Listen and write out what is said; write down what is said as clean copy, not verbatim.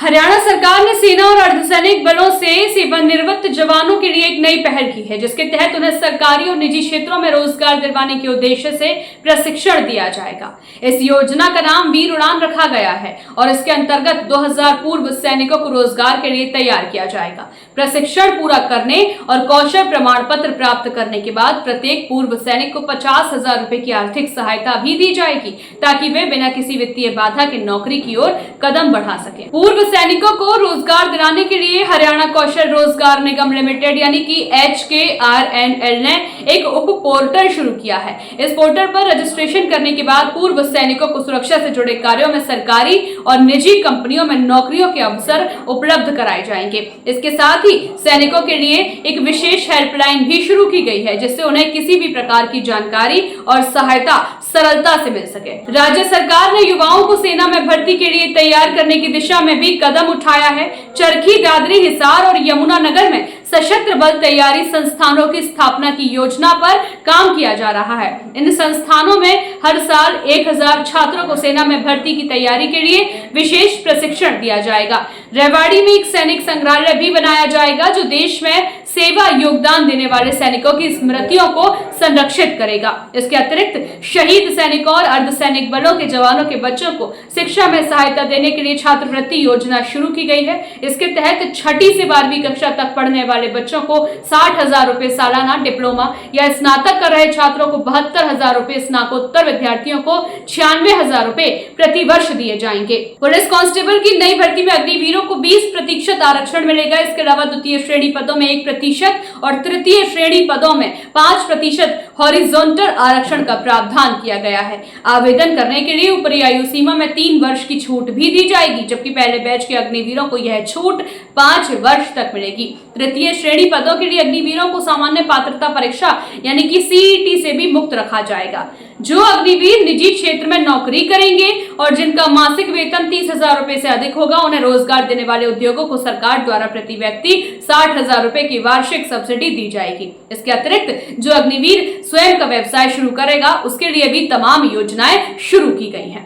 हरियाणा सरकार ने सेना और अर्धसैनिक बलों से सेवानिवृत्त जवानों के लिए एक नई पहल की है, जिसके तहत उन्हें सरकारी और निजी क्षेत्रों में रोजगार दिलवाने के उद्देश्य से प्रशिक्षण दिया जाएगा। इस योजना का नाम वीर उड़ान रखा गया है और इसके अंतर्गत 2000 पूर्व सैनिकों को रोजगार के लिए तैयार किया जाएगा। प्रशिक्षण पूरा करने और कौशल प्रमाण पत्र प्राप्त करने के बाद प्रत्येक पूर्व सैनिक को 50,000 रुपए की आर्थिक सहायता भी दी जाएगी, ताकि वे बिना किसी वित्तीय बाधा के नौकरी की ओर कदम बढ़ा सके। पूर्व सैनिकों को रोजगार दिलाने के लिए हरियाणा कौशल रोजगार निगम लिमिटेड यानी कि HKRNL ने एक उप पोर्टल शुरू किया है। इस पोर्टल पर रजिस्ट्रेशन करने के बाद पूर्व सैनिकों को सुरक्षा से जुड़े कार्यों में सरकारी और निजी कंपनियों में नौकरियों के अवसर उपलब्ध कराए जाएंगे। इसके साथ ही सैनिकों के लिए एक विशेष हेल्पलाइन भी शुरू की गई है, जिससे उन्हें किसी भी प्रकार की जानकारी और सहायता सरलता से मिल सके। राज्य सरकार ने युवाओं को सेना में भर्ती के लिए तैयार करने की दिशा में भी कदम उठाया है। चरखी, दादरी, हिसार और यमुनानगर में सशस्त्र बल तैयारी संस्थानों की स्थापना की योजना पर काम किया जा रहा है। इन संस्थानों में हर साल 1000 छात्रों को सेना में भर्ती की तैयारी के लिए विशेष प्रशिक्षण दिया जाएगा। रेवाड़ी में एक सैनिक संग्रहालय भी बनाया जाएगा, जो देश में सेवा योगदान देने वाले सैनिकों की स्मृतियों को संरक्षित करेगा। इसके अतिरिक्त शहीद सैनिकों और अर्धसैनिक बलों के जवानों के बच्चों को शिक्षा में सहायता देने के लिए छात्रवृत्ति योजना शुरू की गई है। इसके तहत 6ठी से 12वीं कक्षा तक पढ़ने वाले बच्चों को 60,000 रुपए सालाना, डिप्लोमा या स्नातक कर रहे छात्रों को 72,000 रुपए, स्नातकोत्तर विद्यार्थियों को 96,000 रुपए प्रति वर्ष दिए जाएंगे। पुलिस कांस्टेबल की नई भर्ती में अग्निवीरों को 20% आरक्षण मिलेगा। इसके अलावा द्वितीय श्रेणी पदों में 1% और तृतीय श्रेणी पदों में 5% हॉरिजॉन्टल आरक्षण का प्रावधान किया गया है। आवेदन करने के लिए ऊपरी आयु सीमा में 3 वर्ष की छूट भी दी जाएगी, जबकि पहले बैच के अग्निवीरों को यह छूट 5 वर्ष तक मिलेगी। तृतीय श्रेणी पदों के लिए अग्निवीरों को सामान्य पात्रता परीक्षा यानी कि CET से भी मुक्त रखा जाएगा। जो अग्निवीर निजी क्षेत्र में नौकरी करेंगे और जिनका मासिक वेतन 30,000 रुपए से अधिक होगा, उन्हें रोजगार देने वाले उद्योगों को सरकार द्वारा प्रति व्यक्ति 60,000 रुपए की वार्षिक सब्सिडी दी जाएगी। इसके अतिरिक्त जो अग्निवीर स्वयं का व्यवसाय शुरू करेगा, उसके लिए भी तमाम योजनाएं शुरू की गई हैं।